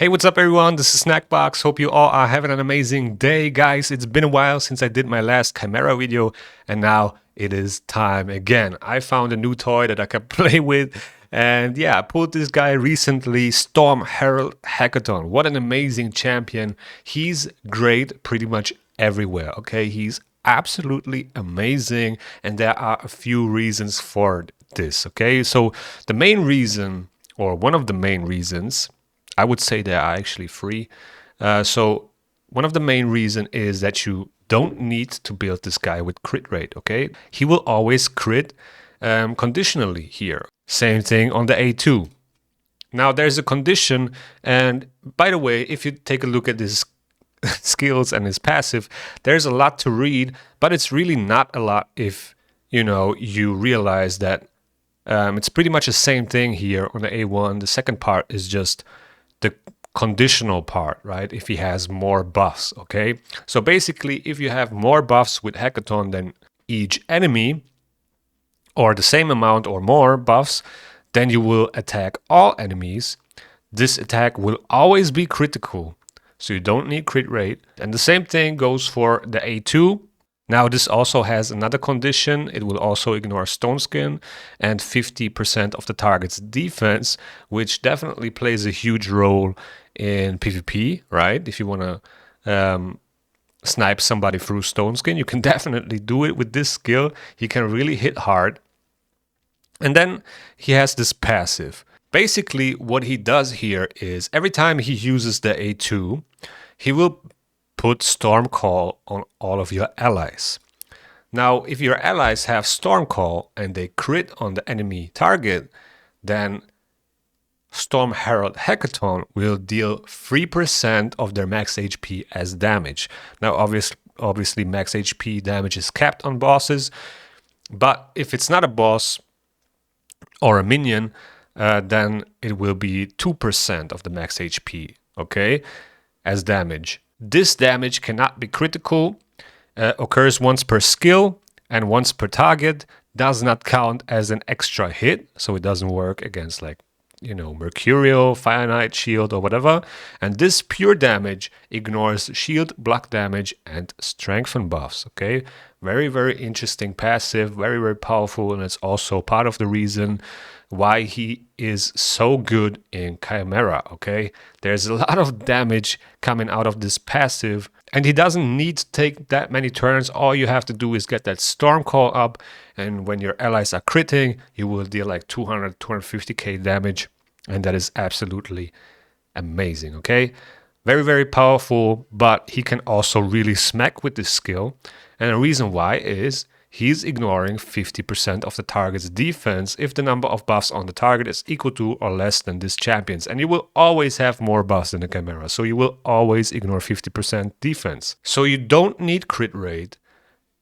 Hey, what's up everyone? This is Snackbox. Hope you all are having an amazing day. Guys, it's been a while since I did my last Chimera video and now it is time again. I found a new toy that I can play with and yeah, I pulled this guy recently, Storm Herald Hekaton. What an amazing champion. He's great pretty much everywhere, okay? He's absolutely amazing and there are a few reasons for this, okay? So the main reason, or one of the main reasons, I would say they are actually free. So one of the main reason is that you don't need to build this guy with crit rate, okay? He will always crit conditionally here. Same thing on the A2. Now there's a condition, and by the way, if you take a look at his skills and his passive, there's a lot to read, but it's really not a lot if you realize that it's pretty much the same thing here on the A1. The second part is just the conditional part, right? If he has more buffs, okay? So basically, if you have more buffs with Hekaton than each enemy, or the same amount or more buffs, then you will attack all enemies. This attack will always be critical, so you don't need crit rate. And the same thing goes for the A2. Now this also has another condition. It will also ignore Stone Skin and 50% of the target's defense, which definitely plays a huge role in PvP, right? If you want to snipe somebody through Stone Skin, you can definitely do it with this skill. He can really hit hard. And then he has this passive. Basically what he does here is every time he uses the A2, he will put Storm Call on all of your allies. Now, if your allies have Storm Call and they crit on the enemy target, then Storm Herald Hekaton will deal 3% of their max HP as damage. Now, obviously, max HP damage is capped on bosses, but if it's not a boss or a minion, then it will be 2% of the max HP, okay, as damage. This damage cannot be critical, occurs once per skill and once per target, does not count as an extra hit, so it doesn't work against Mercurial, Fire Knight, Shield or whatever. And this pure damage ignores shield, block damage and strengthen buffs, okay? Very, very interesting passive, very, very powerful, and it's also part of the reason why he is so good in Chimera, okay? There's a lot of damage coming out of this passive, and he doesn't need to take that many turns. All you have to do is get that Storm Call up, and when your allies are critting, you will deal like 200, 250k damage, and that is absolutely amazing, okay? Very, very powerful, but he can also really smack with this skill, and the reason why is he's ignoring 50% of the target's defense if the number of buffs on the target is equal to or less than this champion's. And you will always have more buffs than the Chimera, so you will always ignore 50% defense. So you don't need crit rate.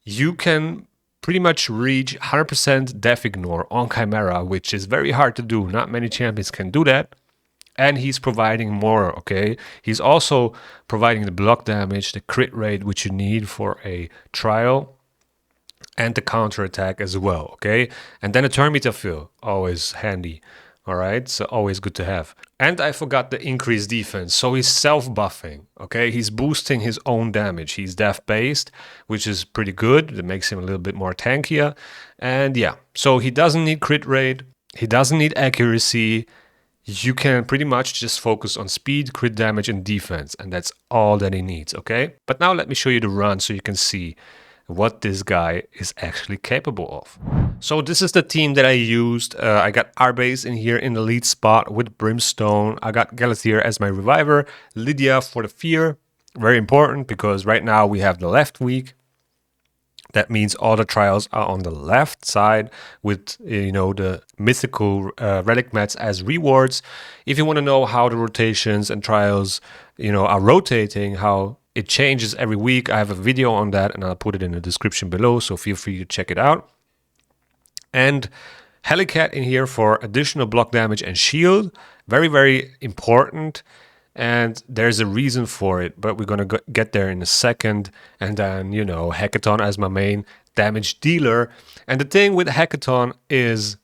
You can pretty much reach 100% def ignore on Chimera, which is very hard to do. Not many champions can do that. And he's providing more, okay? He's also providing the block damage, the crit rate, which you need for a trial, and the counter attack as well, okay? And then a turn meter fill, always handy, all right? So always good to have. And I forgot the increased defense. So he's self-buffing, okay? He's boosting his own damage. He's def-based, which is pretty good. That makes him a little bit more tankier. And yeah, so he doesn't need crit rate. He doesn't need accuracy. You can pretty much just focus on speed, crit damage, and defense. And that's all that he needs, okay? But now let me show you the run so you can see what this guy is actually capable of. So this is the team that I used. I got Arbase in here in the lead spot with Brimstone. I got Galathir as my reviver, Lydia for the fear. Very important because right now we have the left week. That means all the trials are on the left side with, the mythical relic mats as rewards. If you want to know how the rotations and trials, are rotating, how it changes every week, I have a video on that and I'll put it in the description below, so feel free to check it out. And Helicat in here for additional block damage and shield. Very, very important. And there's a reason for it, but we're going to get there in a second. And then, Hekaton as my main damage dealer. And the thing with Hekaton is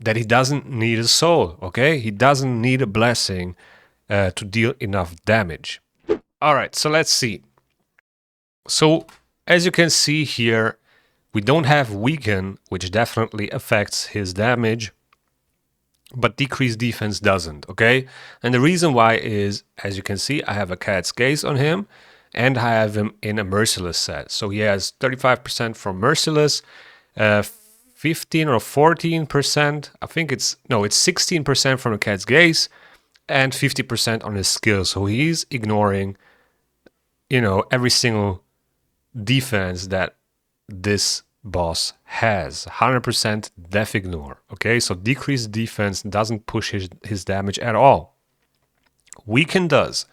that he doesn't need a soul, okay? He doesn't need a blessing to deal enough damage. All right, so let's see. So as you can see here, we don't have weaken, which definitely affects his damage, but decreased defense doesn't, okay? And the reason why is, as you can see, I have a cat's gaze on him, and I have him in a merciless set. So he has 35% from merciless, 15 or 14%, I think it's 16% from a cat's gaze, and 50% on his skills. So he's ignoring, every single defense that this boss has. 100% def ignore. Okay, so decreased defense doesn't push his damage at all. Weaken does.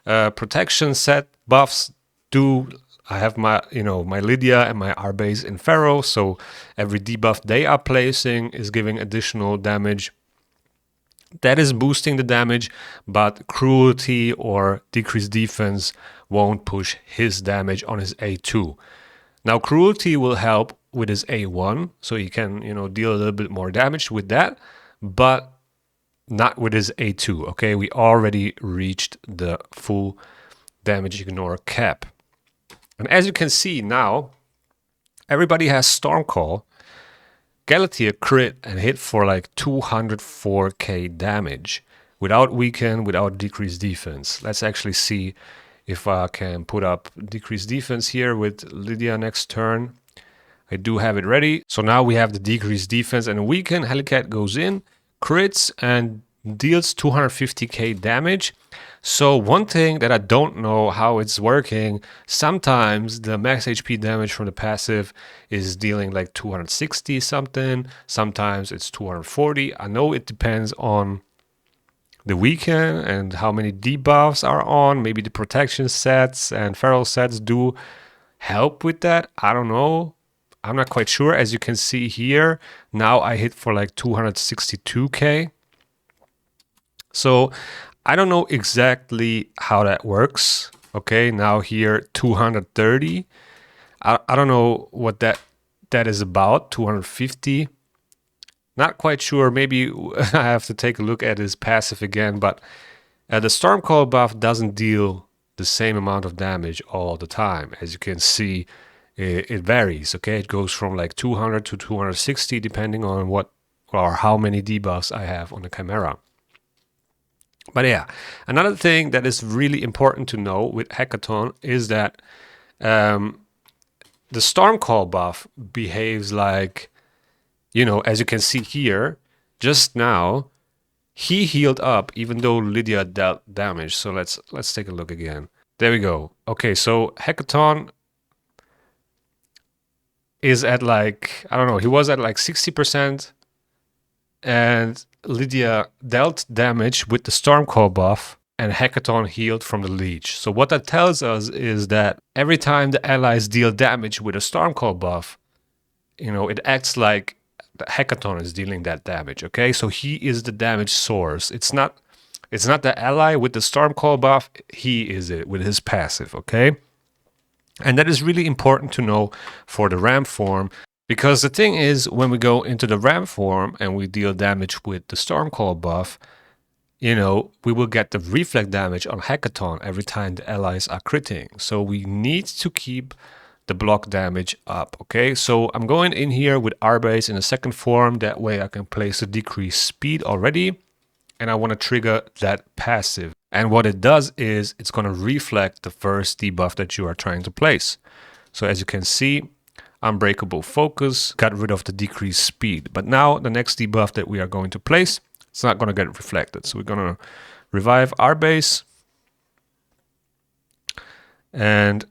Protection set buffs do. I have my my Lydia and my R-base in Pharaoh, so every debuff they are placing is giving additional damage. That is boosting the damage, but cruelty or decreased defense won't push his damage on his A2. Now, cruelty will help with his A1, so he can, deal a little bit more damage with that, but not with his A2, okay? We already reached the full damage ignore cap. And as you can see now, everybody has Stormcall. Galatea crit and hit for like 204k damage without weaken, without decreased defense. Let's actually see if I can put up decreased defense here with Lydia next turn. I do have it ready. So now we have the decreased defense and weaken. Helicat goes in, crits and deals 250k damage. So one thing that I don't know how it's working, sometimes the max HP damage from the passive is dealing like 260 something, sometimes it's 240. I know it depends on the weaken and how many debuffs are on. Maybe the protection sets and feral sets do help with that. I don't know. I'm not quite sure. As you can see here, now I hit for like 262k. So I don't know exactly how that works. Okay, now here 230. I don't know what that is about. 250. Not quite sure. Maybe I have to take a look at his passive again. But the Stormcall buff doesn't deal the same amount of damage all the time. As you can see, it varies. Okay, it goes from like 200 to 260 depending on what or how many debuffs I have on the Chimera. But yeah, another thing that is really important to know with Hekaton is that the Stormcall buff behaves like, as you can see here, just now, he healed up even though Lydia dealt damage. So let's take a look again. There we go. Okay, so Hekaton is at like, I don't know, he was at like 60%, and Lydia dealt damage with the Stormcall buff, and Hekaton healed from the leech. So what that tells us is that every time the allies deal damage with a Stormcall buff, it acts like the Hekaton is dealing that damage. Okay, so he is the damage source. It's not the ally with the Stormcall buff. He is it with his passive. Okay, and that is really important to know for the Ram form. Because the thing is, when we go into the Ram form and we deal damage with the Stormcall buff, we will get the reflect damage on Hekaton every time the allies are critting. So we need to keep the block damage up, okay? So I'm going in here with R-base in the second form. That way I can place the decreased speed already. And I want to trigger that passive. And what it does is it's going to reflect the first debuff that you are trying to place. So as you can see, Unbreakable Focus got rid of the decreased speed. But now the next debuff that we are going to place, it's not going to get reflected. So we're going to revive our base. And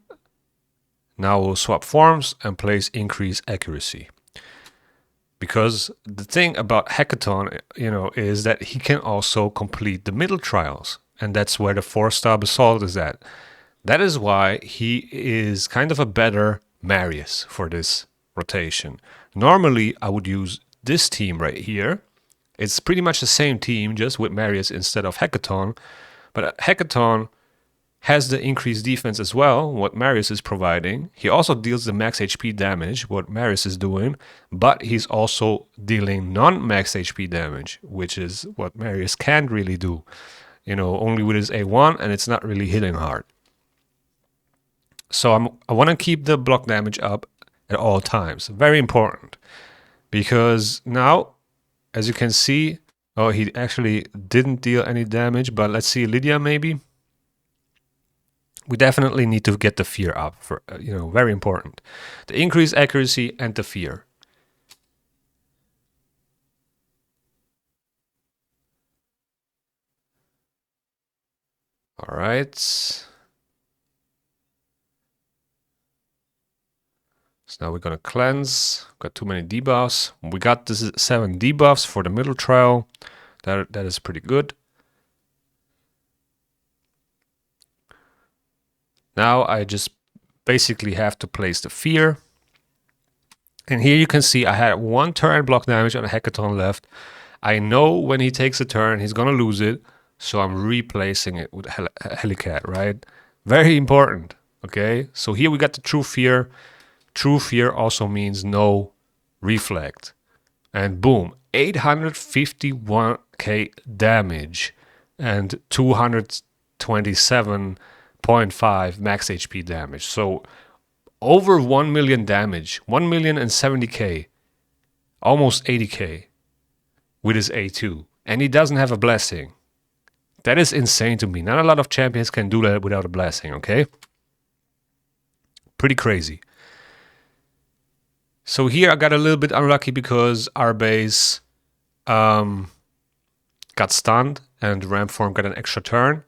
now we'll swap forms and place Increase Accuracy. Because the thing about Hekaton, is that he can also complete the middle trials. And that's where the 4-star Basalt is at. That is why he is kind of a better Marius for this rotation. Normally, I would use this team right here. It's pretty much the same team, just with Marius instead of Hekaton. But Hekaton has the increased defense as well, what Marius is providing. He also deals the max HP damage, what Marius is doing, but he's also dealing non-max HP damage, which is what Marius can't really do. You know, only with his A1, and it's not really hitting hard. So I want to keep the block damage up at all times. Very important. Because now, as you can see, oh, he actually didn't deal any damage, but let's see, Lydia maybe. We definitely need to get the fear up, for you know, very important. The increased accuracy and the fear. All right. So now we're gonna cleanse. Got too many debuffs. We got this 7 debuffs for the middle trial. That is pretty good. Now I just basically have to place the fear. And here you can see I had 1 turn block damage on a Hekaton left. I know when he takes a turn, he's gonna lose it. So I'm replacing it with Helicat, right? Very important, okay? So here we got the true fear. True fear also means no reflect. And boom, 851k damage and 227.5 max HP damage. So over 1 million damage, 1,070,000, almost 80k with his A2. And he doesn't have a blessing. That is insane to me. Not a lot of champions can do that without a blessing, okay? Pretty crazy. So here I got a little bit unlucky because our base got stunned and Ramform got an extra turn.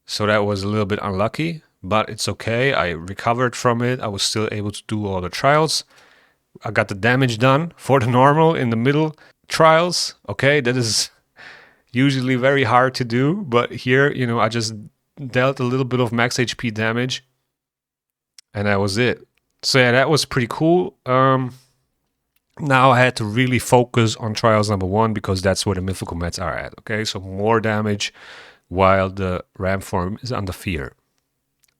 So that was a little bit unlucky, but it's okay. I recovered from it. I was still able to do all the trials. I got the damage done for the normal in the middle trials. Okay, that is usually very hard to do, but here, you know, I just dealt a little bit of max HP damage and that was it. So yeah, that was pretty cool. Now I had to really focus on trials number 1 because that's where the mythical mats are at. Okay, so more damage while the Ramform is under fear.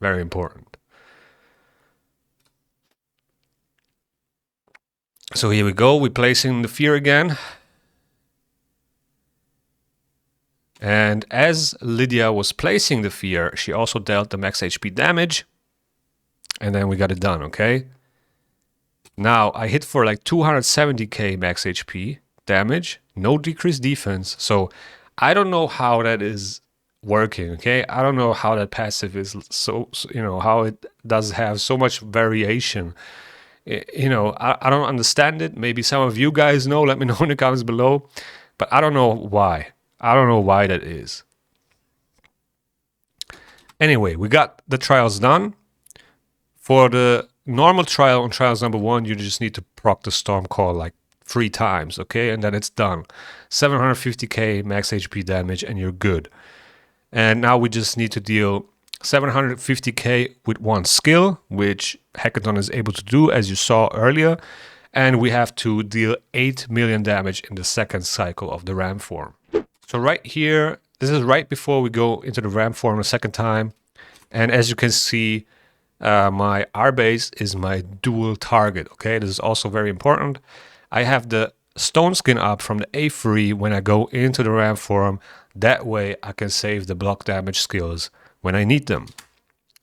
Very important. So here we go. We're placing the fear again. And as Lydia was placing the fear, she also dealt the max HP damage. And then we got it done, okay? Now, I hit for like 270k max HP damage, no decreased defense. So I don't know how that is working, okay? I don't know how that passive is, so you know, how it does have so much variation. You know, I don't understand it. Maybe some of you guys know, let me know in the comments below. But I don't know why. I don't know why that is. Anyway, we got the trials done. For the normal trial on trials number 1, you just need to proc the Storm Call like 3 times, okay? And then it's done. 750k max HP damage and you're good. And now we just need to deal 750k with 1 skill, which Hekaton is able to do, as you saw earlier. And we have to deal 8 million damage in the second cycle of the Ramform. So right here, this is right before we go into the Ramform a second time. And as you can see, my R base is my dual target, okay? This is also very important. I have the stone skin up from the A3 when I go into the Ramform. That way I can save the block damage skills when I need them.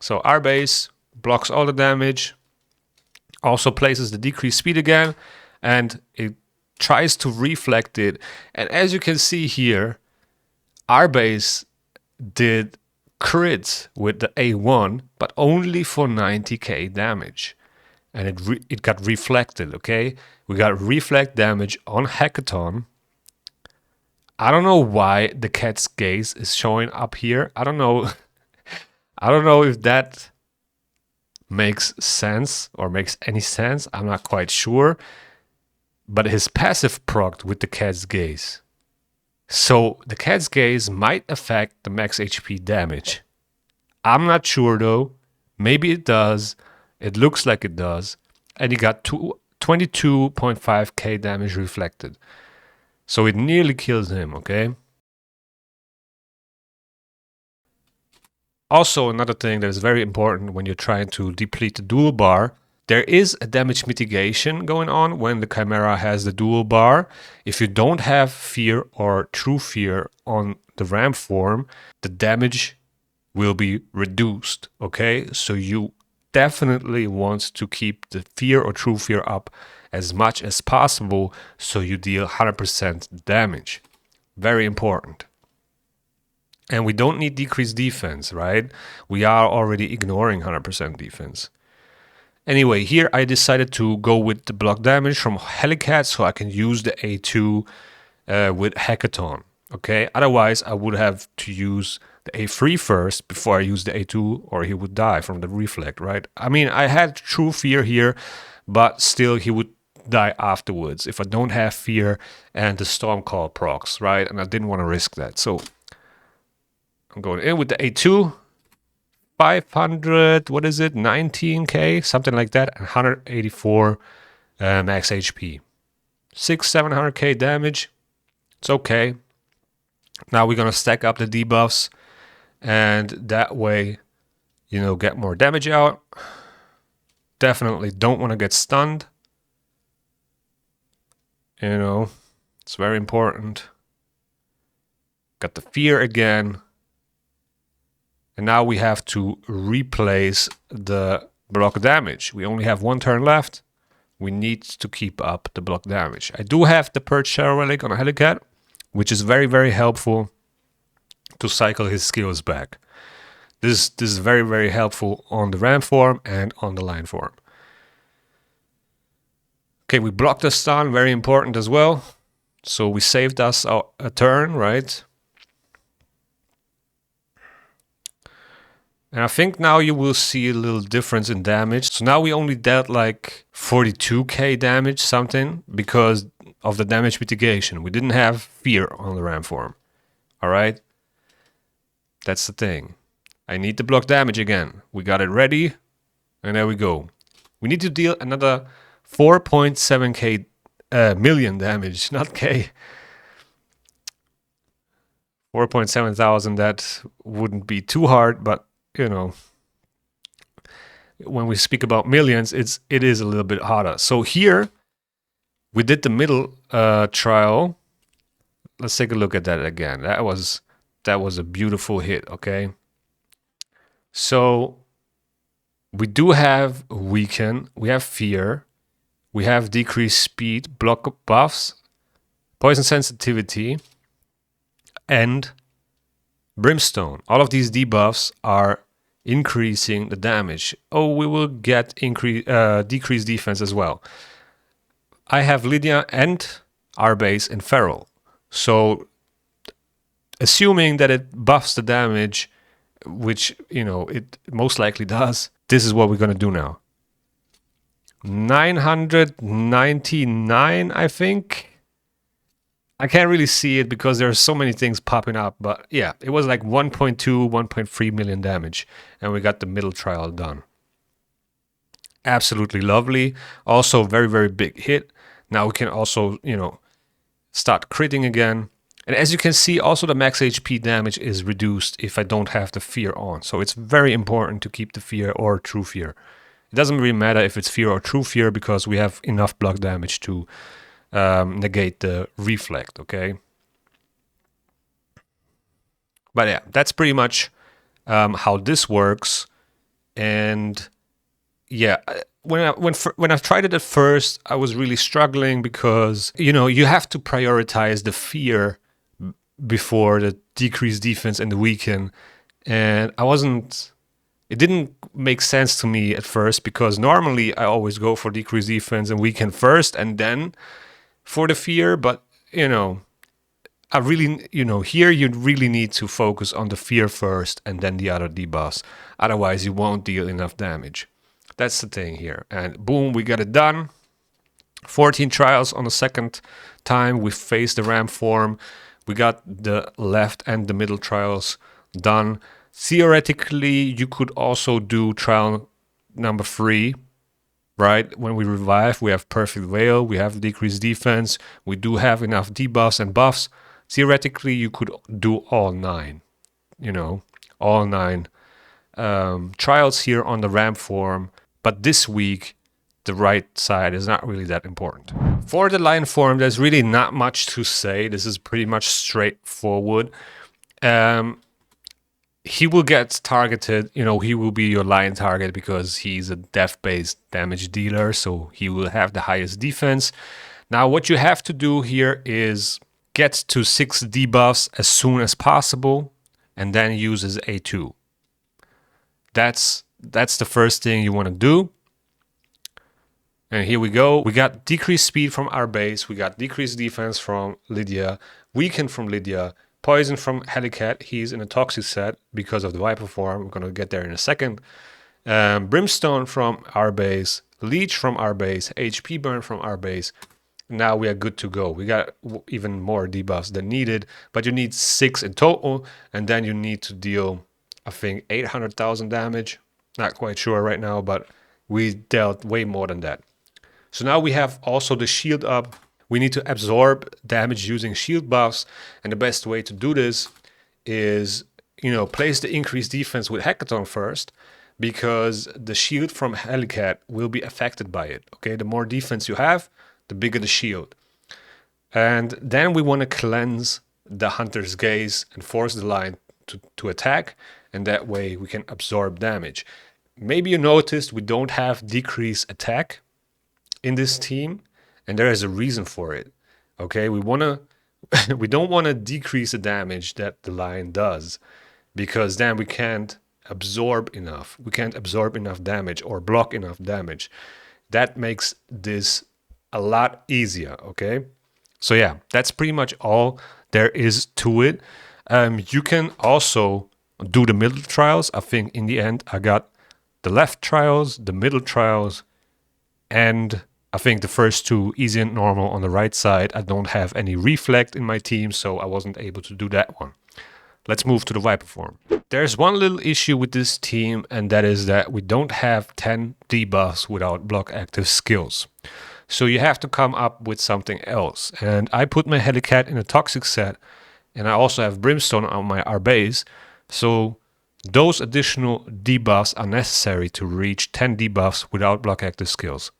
So R base blocks all the damage, also places the decreased speed again, and it tries to reflect it. And as you can see here, our base did crits with the A1, but only for 90k damage. And it got reflected, okay? We got reflect damage on Hekaton. I don't know why the cat's gaze is showing up here. I don't know. I don't know if that makes sense or makes any sense. I'm not quite sure. But his passive procced with the cat's gaze. So the cat's gaze might affect the max HP damage. I'm not sure though. Maybe it does. It looks like it does. And he got 22.5k damage reflected. So it nearly kills him, okay? Also, another thing that is very important when you're trying to deplete the dual bar, there is a damage mitigation going on when the Chimera has the dual bar. If you don't have fear or true fear on the ram form, the damage will be reduced, okay? So you definitely want to keep the fear or true fear up as much as possible so you deal 100% damage. Very important. And we don't need decreased defense, right? We are already ignoring 100% defense. Anyway, here I decided to go with the block damage from Hekaton so I can use the A2 with Hekaton. Okay, otherwise I would have to use the A3 first before I use the A2, or he would die from the reflect, right? I mean, I had true fear here, but still he would die afterwards if I don't have fear and the storm call procs, right? And I didn't want to risk that. So I'm going in with the A2, 500, what is it, 19k, something like that, and 184 max HP. 700k damage, it's okay. Now we're gonna stack up the debuffs, and that way, you know, get more damage out. Definitely don't want to get stunned. You know, it's very important. Got the fear again. And now we have to replace the block damage. We only have one turn left. We need to keep up the block damage. I do have the Purge Shadow Relic on a Hekaton, which is very, very helpful to cycle his skills back. This is very, very helpful on the ram form and on the line form. Okay, we blocked the stun, very important as well. So we saved us a turn, right? And I think now you will see a little difference in damage. So now we only dealt like 42k damage something because of the damage mitigation. We didn't have fear on the ram form. All right? That's the thing. I need to block damage again. We got it ready. And there we go. We need to deal another 4.7k million damage, not k. 4.7 thousand, that wouldn't be too hard, but you know, when we speak about millions, it is a little bit harder. So here we did the middle trial. Let's take a look at that again. That was a beautiful hit. Okay, so we do have weaken, we have fear, we have decreased speed, block buffs, poison sensitivity, and brimstone. All of these debuffs are increasing the damage. Oh, we will get decreased defense as well. I have Lydia and R-Base and Feral. So assuming that it buffs the damage, which, you know, it most likely does, this is what we're going to do now. 999, I think. I can't really see it because there are so many things popping up, but yeah, it was like 1.2, 1.3 million damage, and we got the middle trial done. Absolutely lovely. Also very, very big hit. Now we can also, you know, start critting again. And as you can see, also the max HP damage is reduced if I don't have the fear on. So it's very important to keep the fear or true fear. It doesn't really matter if it's fear or true fear because we have enough block damage to negate the reflect, okay? But yeah, that's pretty much how this works. And yeah, when I tried it at first, I was really struggling because, you know, you have to prioritize the fear before the decreased defense and the weaken. And it didn't make sense to me at first because normally I always go for decreased defense and weaken first and then for the fear. But, you know, I really, you know, here you really need to focus on the fear first and then the other debuffs. Otherwise, you won't deal enough damage. That's the thing here. And boom, we got it done. 14 trials on the second time. We faced the ram form. We got the left and the middle trials done. Theoretically, you could also do trial number 3, right? When we revive, we have perfect veil, we have decreased defense, we do have enough debuffs and buffs. Theoretically, you could do all 9, you know, all 9 trials here on the ramp form, but this week the right side is not really that important. For the line form, there's really not much to say. This is pretty much straightforward. He will get targeted, you know, he will be your line target because he's a def-based damage dealer, so he will have the highest defense. Now, what you have to do here is get to 6 debuffs as soon as possible and then use his A2. That's the first thing you want to do. And here we go. We got decreased speed from our base. We got decreased defense from Lydia, weaken from Lydia, poison from Helicat. He's in a toxic set because of the Viper form. We're going to get there in a second. Brimstone from our base, leech from our base, HP burn from our base. Now we are good to go. We got even more debuffs than needed, but you need 6 in total, and then you need to deal, I think, 800,000 damage. Not quite sure right now, but we dealt way more than that. So now we have also the shield up. We need to absorb damage using shield buffs, and the best way to do this is, you know, place the increased defense with Hekaton first, because the shield from Helicat will be affected by it. Okay, the more defense you have, the bigger the shield. And then we want to cleanse the Hunter's Gaze and force the line to attack, and that way we can absorb damage. Maybe you noticed we don't have decrease attack in this team, and there is a reason for it. Okay, we don't want to decrease the damage that the line does, because then we can't absorb enough. We can't absorb enough damage or block enough damage. That makes this a lot easier. Okay, so yeah, that's pretty much all there is to it. You can also do the middle trials. I think in the end I got the left trials, the middle trials, and I think the first 2 easy and normal on the right side. I don't have any reflect in my team, so I wasn't able to do that one. Let's move to the Viper form. There's one little issue with this team, and that is that we don't have 10 debuffs without block active skills. So you have to come up with something else. And I put my Helicat in a toxic set, and I also have Brimstone on my R base. So those additional debuffs are necessary to reach 10 debuffs without block active skills.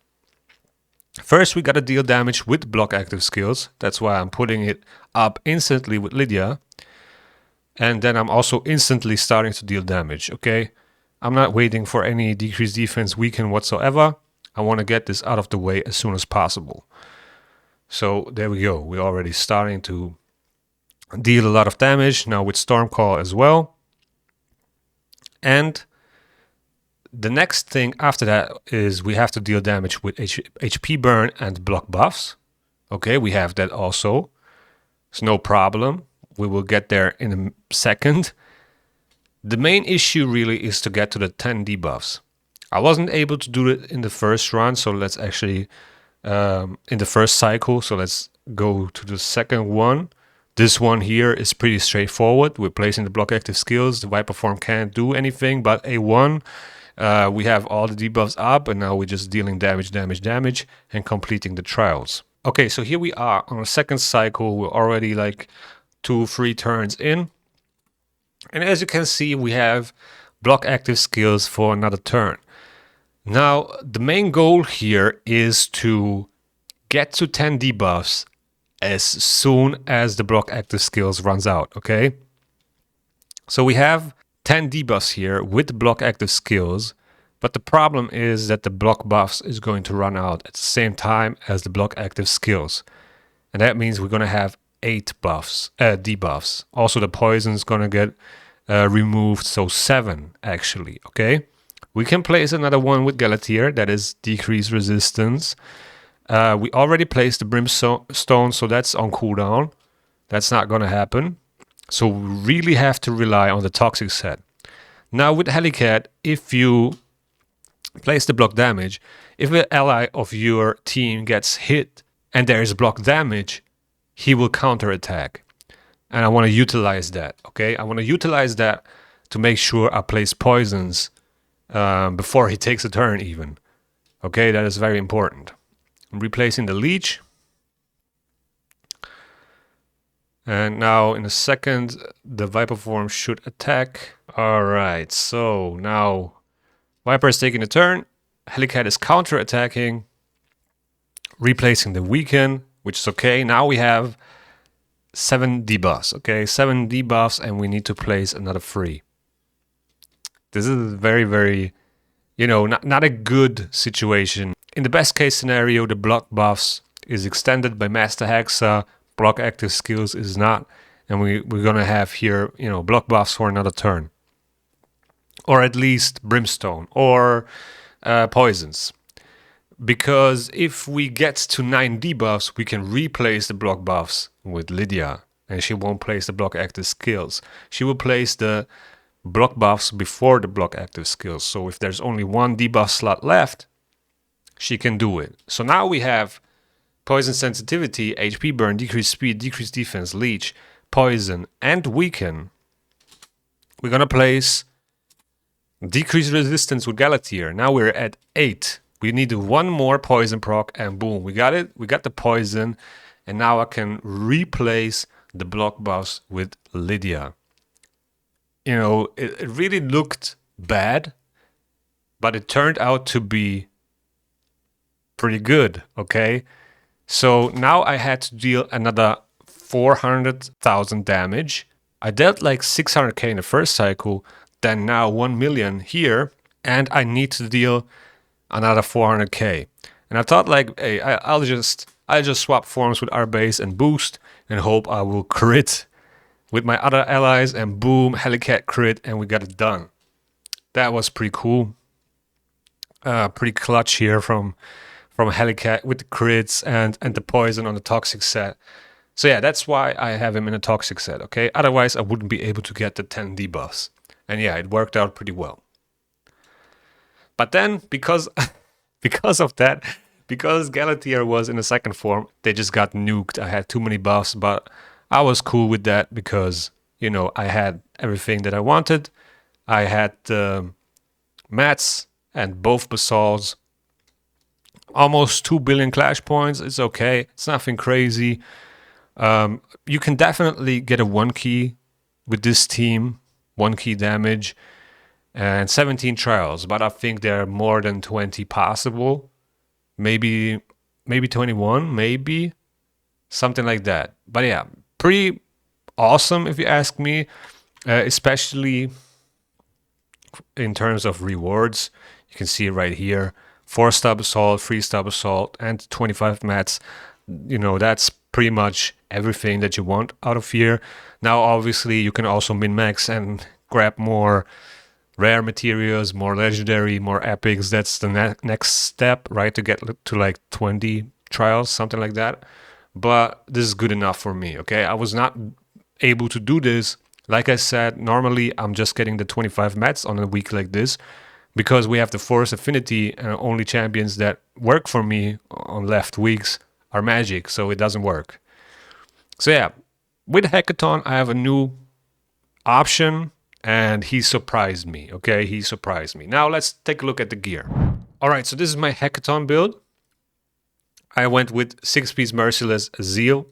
First, we gotta deal damage with block active skills. That's why I'm putting it up instantly with Lydia. And then I'm also instantly starting to deal damage, okay? I'm not waiting for any decreased defense weaken whatsoever. I want to get this out of the way as soon as possible. So there we go. We're already starting to deal a lot of damage now with Stormcall as well. And the next thing after that is we have to deal damage with HP burn and block buffs. Okay, we have that also. It's no problem. We will get there in a second. The main issue really is to get to the 10 debuffs. I wasn't able to do it in the first run, so let's actually, in the first cycle, so let's go to the second one. This one here is pretty straightforward. We're placing the block active skills. The Viper form can't do anything but A1. We have all the debuffs up, and now we're just dealing damage, and completing the trials. Okay, so here we are on the second cycle. We're already like 2-3 turns in. And as you can see, we have block active skills for another turn. Now, the main goal here is to get to 10 debuffs as soon as the block active skills runs out, okay? So we have 10 debuffs here with block active skills, but the problem is that the block buffs is going to run out at the same time as the block active skills. And that means we're going to have 8 debuffs. Also, the poison's going to get removed, so 7 actually, okay? We can place another one with Galatir, that is decreased resistance. We already placed the Brimstone, so that's on cooldown. That's not going to happen. So we really have to rely on the toxic set. Now with Helicat, if you place the block damage, if an ally of your team gets hit and there is block damage, he will counterattack. And I want to utilize that, okay? I want to utilize that to make sure I place poisons before he takes a turn even. Okay, that is very important. I'm replacing the leech. And now in a second, the Viper form should attack. All right, so now Viper is taking a turn. Helicat is counter-attacking, replacing the weaken, which is okay. Now we have 7 debuffs, okay? 7 debuffs, and we need to place another 3. This is very, very, you know, not a good situation. In the best case scenario, the block buffs is extended by Master Hexa, block active skills is not, and we're gonna have here, you know, block buffs for another turn. Or at least Brimstone, or poisons. Because if we get to 9 debuffs, we can replace the block buffs with Lydia, and she won't place the block active skills. She will place the block buffs before the block active skills. So if there's only 1 debuff slot left, she can do it. So now we have poison sensitivity, HP burn, decreased speed, decreased defense, leech, poison, and weaken. We're gonna place decreased resistance with Galatier. Now we're at 8. We need 1 more poison proc, and boom, we got it. We got the poison, and now I can replace the block buffs with Lydia. You know, it really looked bad, but it turned out to be pretty good, okay? So now I had to deal another 400,000 damage. I dealt like 600k in the first cycle, then now 1 million here, and I need to deal another 400k. And I thought like, hey, I'll just swap forms with our base and boost and hope I will crit with my other allies, and boom, Helicat crit, and we got it done. That was pretty cool. Pretty clutch here from Helicat with the crits and the poison on the toxic set. So yeah, that's why I have him in a toxic set, okay? Otherwise, I wouldn't be able to get the 10 debuffs. And yeah, it worked out pretty well. But then, because of that, because Galatier was in the second form, they just got nuked. I had too many buffs, but I was cool with that because, you know, I had everything that I wanted. I had mats and both basalts. Almost 2 billion clash points. It's okay. It's nothing crazy. You can definitely get a 1 key with this team. 1 key damage. And 17 trials. But I think there are more than 20 possible. Maybe 21. Maybe. Something like that. But yeah, pretty awesome if you ask me. Especially in terms of rewards. You can see it right here. 4-star assault, 3-star assault, and 25 mats. You know, that's pretty much everything that you want out of here. Now, obviously, you can also min-max and grab more rare materials, more legendary, more epics. That's the next step, right? To get to like 20 trials, something like that. But this is good enough for me, okay? I was not able to do this. Like I said, normally I'm just getting the 25 mats on a week like this, because we have the Force Affinity, and only champions that work for me on left weeks are magic, so it doesn't work. So yeah, with Hekaton, I have a new option, and he surprised me, okay? He surprised me. Now let's take a look at the gear. All right, so this is my Hekaton build. I went with 6-piece Merciless Zeal.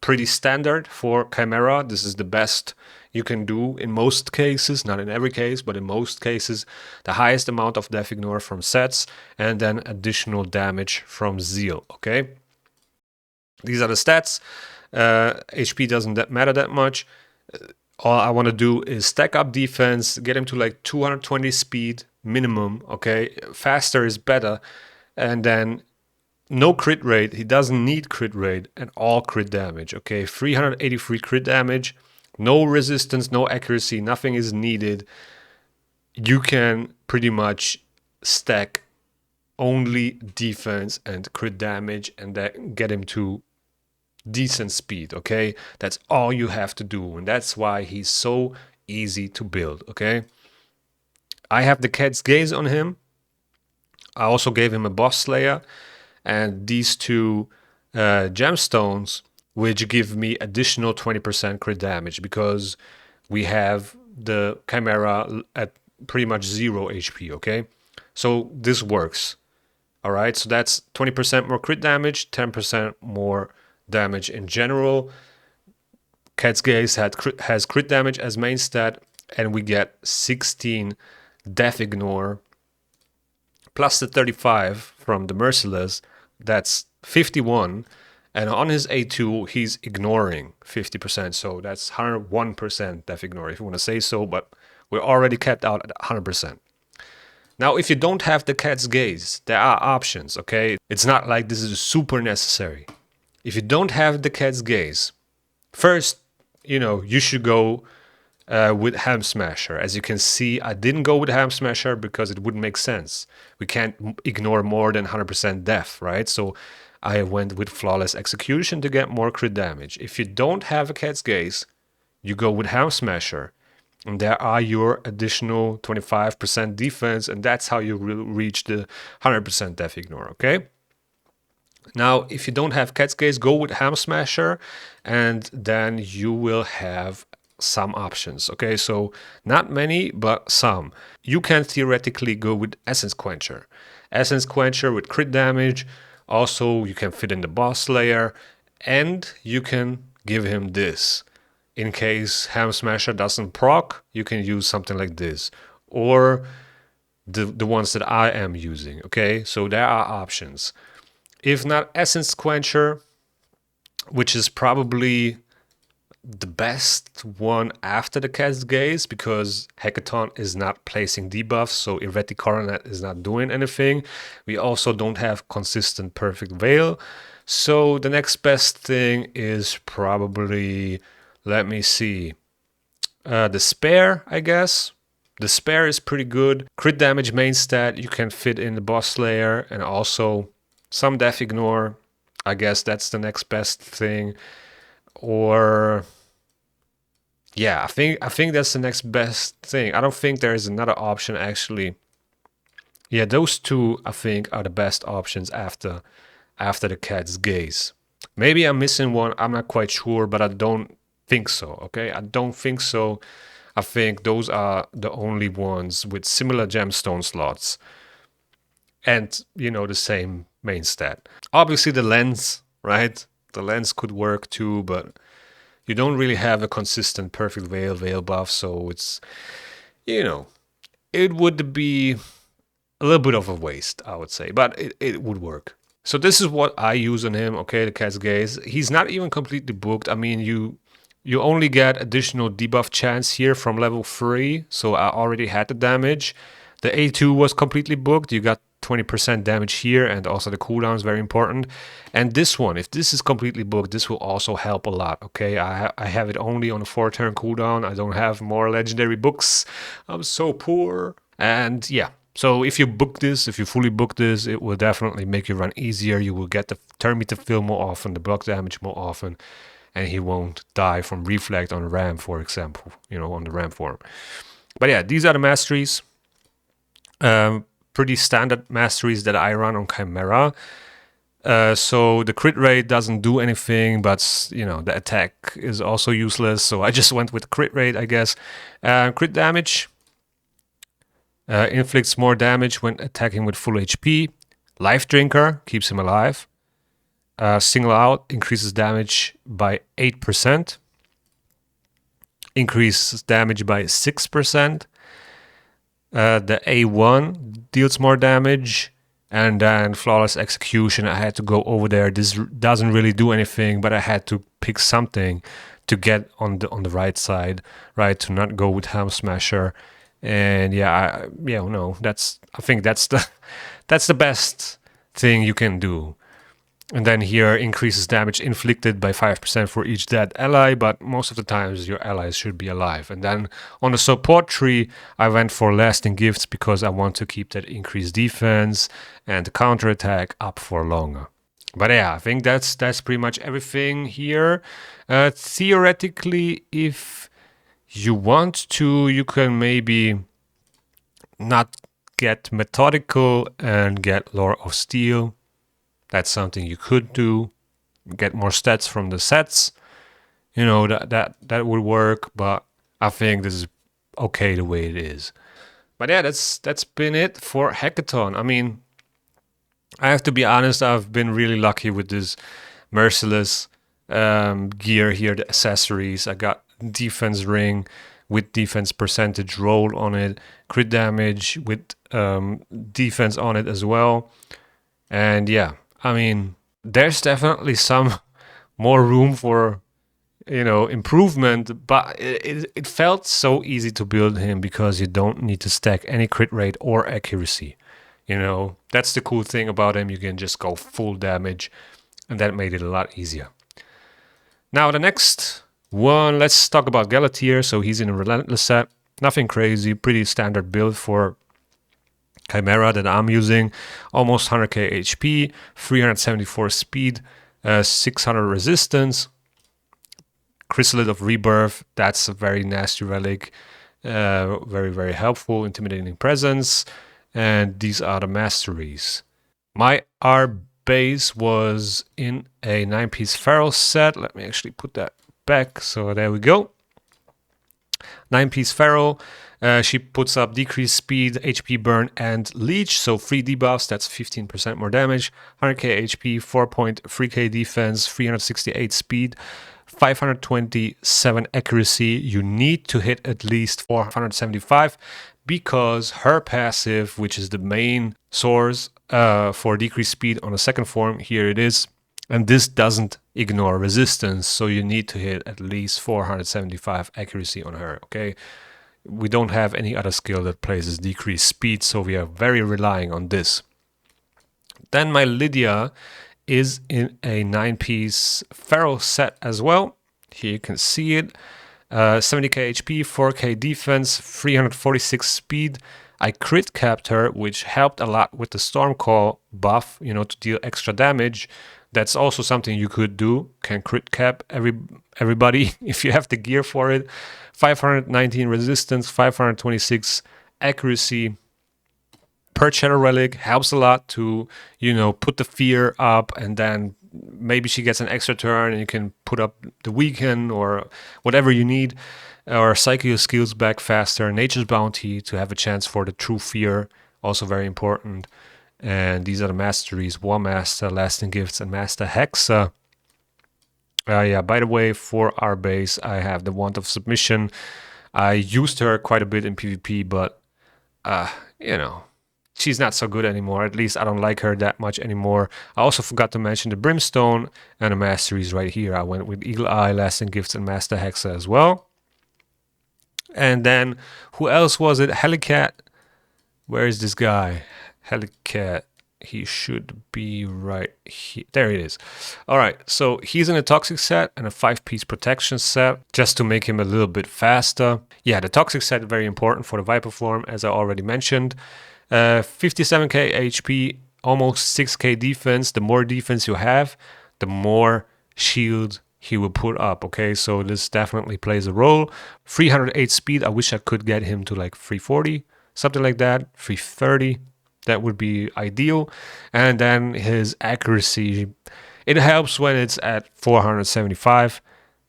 Pretty standard for Chimera. This is the best you can do in most cases, not in every case, but in most cases. The highest amount of Death Ignore from sets, and then additional damage from Zeal, okay? These are the stats. HP doesn't matter that much. All I want to do is stack up defense, get him to like 220 speed minimum, okay? Faster is better. And then no crit rate. He doesn't need crit rate, and all crit damage, okay? 383 crit damage. No resistance, no accuracy, nothing is needed. You can pretty much stack only defense and crit damage and that get him to decent speed, okay? That's all you have to do, and that's why he's so easy to build, okay? I have the Cat's Gaze on him. I also gave him a Boss Slayer and these 2 gemstones, which give me additional 20% crit damage because we have the Chimera at pretty much 0 HP, okay? So this works, all right? So that's 20% more crit damage, 10% more damage in general. Cat's Gaze has crit damage as main stat, and we get 16 Death Ignore plus the 35 from the Merciless. That's 51. And on his A2, he's ignoring 50%. So that's 101% Death Ignore, if you want to say so. But we're already capped out at 100%. Now, if you don't have the Cat's Gaze, there are options, okay? It's not like this is super necessary. If you don't have the Cat's Gaze, first, you should go with Ham Smasher. As you can see, I didn't go with Ham Smasher because it wouldn't make sense. We can't ignore more than 100% death, right? So I went with Flawless Execution to get more crit damage. If you don't have a Cat's Gaze, you go with Ham Smasher. And there are your additional 25% defense, and that's how you reach the 100% death ignore, okay? Now, if you don't have Cat's Gaze, go with Ham Smasher, and then you will have some options, okay? So not many, but some. You can theoretically go with Essence Quencher. Essence Quencher with crit damage. Also, you can fit in the Boss Slayer, and you can give him this. In case Ham Smasher doesn't proc, you can use something like this. Or the ones that I am using, okay? So there are options. If not Essence Quencher, which is probably the best one after the Cat's Gaze, because Hekaton is not placing debuffs, so Erratic Coronet is not doing anything. We also don't have consistent Perfect Veil. So the next best thing is probably... let me see. The Spare, I guess. The Spare is pretty good. Crit damage main stat, you can fit in the Boss Slayer, and also some Death Ignore. I guess that's the next best thing. Or yeah, I think that's the next best thing. I don't think there is another option actually. Yeah, those two I think are the best options after the Cat's Gaze. Maybe I'm missing one. I'm not quite sure, but I don't think so, okay? I don't think so. I think those are the only ones with similar gemstone slots and, the same main stat. Obviously the lens, right? The lens could work too, but you don't really have a consistent Perfect Veil buff, so it's, it would be a little bit of a waste, I would say, but it would work. So this is what I use on him, okay, the Cat's Gaze. He's not even completely booked. I mean, you only get additional debuff chance here from level 3, so I already had the damage. The A2 was completely booked. You got 20% damage here, and also the cooldown is very important. And this one, if this is completely booked, this will also help a lot, okay? I have it only on a 4-turn cooldown. I don't have more legendary books. I'm so poor. And yeah, so if you fully book this, it will definitely make you run easier. You will get the turn meter fill more often, the block damage more often. And he won't die from Reflect on Ram, for example, on the Ram form. But yeah, these are the masteries. Pretty standard masteries that I run on Chimera. So the crit rate doesn't do anything, but, the attack is also useless. So I just went with crit rate, I guess. Crit damage inflicts more damage when attacking with full HP. Life Drinker keeps him alive. Single Out increases damage by 8%. Increases damage by 6%. The A1 deals more damage. And then Flawless Execution, I had to go over there. This doesn't really do anything, but I had to pick something to get on the right side, right? To not go with Ham Smasher. And I think that's the best thing you can do. And then here increases damage inflicted by 5% for each dead ally, but most of the times your allies should be alive. And then on the support tree, I went for Lasting Gifts because I want to keep that increased defense and the counterattack up for longer. But yeah, I think that's pretty much everything here. Theoretically, if you want to, you can maybe not get Methodical and get Lore of Steel. That's something you could do. Get more stats from the sets. That would work, but I think this is okay the way it is. But yeah, that's been it for Hekaton. I mean, I have to be honest, I've been really lucky with this Merciless. gear here, the accessories. I got defense ring with defense percentage roll on it, crit damage with defense on it as well. And yeah, I mean, there's definitely some more room for, improvement, but it felt so easy to build him because you don't need to stack any crit rate or accuracy. That's the cool thing about him. You can just go full damage, and that made it a lot easier. Now the next one, let's talk about Galatier. So he's in a Relentless set. Nothing crazy, pretty standard build for Chimera that I'm using. Almost 100k HP, 374 speed, 600 resistance. Chrysalid of Rebirth, that's a very nasty relic. Very, very helpful, intimidating presence. And these are the masteries. My R base was in a 9-piece Feral set. Let me actually put that back. So there we go. 9-piece Feral. She puts up decreased speed, HP burn, and leech. So 3 debuffs, that's 15% more damage. 100k HP, 4.3k defense, 368 speed, 527 accuracy. You need to hit at least 475 because her passive, which is the main source for decreased speed on the second form, here it is. And this doesn't ignore resistance, so you need to hit at least 475 accuracy on her, okay? We don't have any other skill that places decreased speed, so we are very relying on this. Then my Lydia is in a 9-piece Feral set as well. Here you can see it. 70k HP, 4k defense, 346 speed. I crit capped her, which helped a lot with the Stormcall buff, to deal extra damage. That's also something you could do. Can crit cap everybody if you have the gear for it. 519 resistance, 526 accuracy. Per Shadow Relic helps a lot to, put the fear up, and then maybe she gets an extra turn and you can put up the weaken or whatever you need. Or cycle your skills back faster. Nature's Bounty to have a chance for the true fear, also very important. And these are the masteries: War Master, Lasting Gifts, and Master Hexa. Yeah, by the way, for our base, I have the Wand of Submission. I used her quite a bit in PvP, but, she's not so good anymore. At least I don't like her that much anymore. I also forgot to mention the Brimstone and the masteries right here. I went with Eagle Eye, Lasting Gifts, and Master Hexa as well. And then, who else was it? Helicat. Where is this guy? Helicat. He should be right here. There he is. All right, so he's in a Toxic set and a 5-piece Protection set, just to make him a little bit faster. Yeah, the Toxic set is very important for the Viper form, as I already mentioned. 57k HP, almost 6k defense. The more defense you have, the more shield he will put up, okay? So this definitely plays a role. 308 speed, I wish I could get him to like 340, something like that, 330. That would be ideal. And then his accuracy, it helps when it's at 475,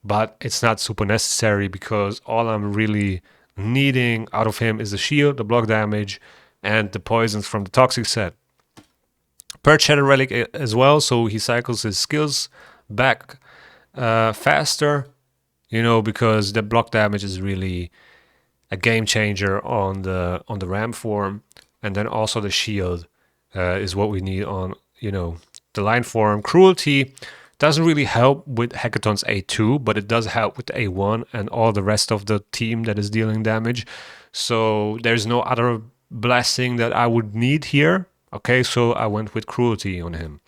but it's not super necessary because all I'm really needing out of him is the shield, the block damage, and the poisons from the Toxic set. Per Shadow Relic as well, so he cycles his skills back faster, because the block damage is really a game changer on the Ram form. And then also the shield is what we need on, the line form. Cruelty doesn't really help with Hekaton's A2, but it does help with the A1 and all the rest of the team that is dealing damage. So there's no other blessing that I would need here. Okay, so I went with Cruelty on him.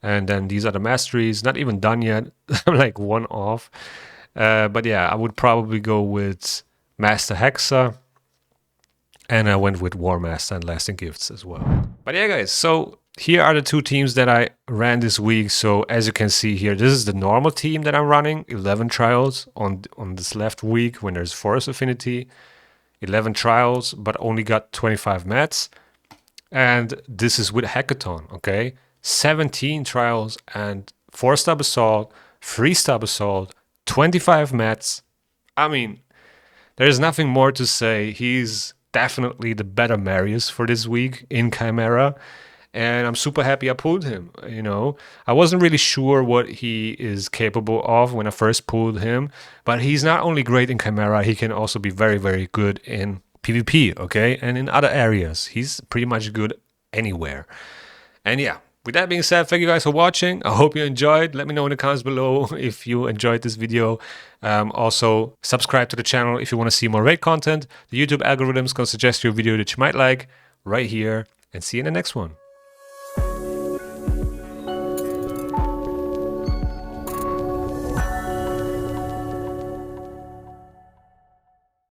And then these are the masteries. Not even done yet. I'm like one off. But yeah, I would probably go with Master Hexa. And I went with War Master and Lasting Gifts as well. But yeah, guys, so here are the 2 teams that I ran this week. So as you can see here, this is the normal team that I'm running. 11 trials on this left week when there's Forest Affinity. 11 trials, but only got 25 mats. And this is with Hekaton, okay? 17 trials and 4-star Basalt, 3-star Basalt, 25 mats. I mean, there's nothing more to say. He's definitely the better Marius for this week in Chimera. and I'm super happy I pulled him. You know, I wasn't really sure what he is capable of when I first pulled him, but he's not only great in Chimera, he can also be very, very good in PvP, okay, and in other areas. He's pretty much good anywhere. And yeah, with that being said, thank you guys for watching. I hope you enjoyed. Let me know in the comments below if you enjoyed this video. Also, subscribe to the channel if you want to see more raid content. The YouTube algorithm's going to suggest you a video that you might like right here, and see you in the next one.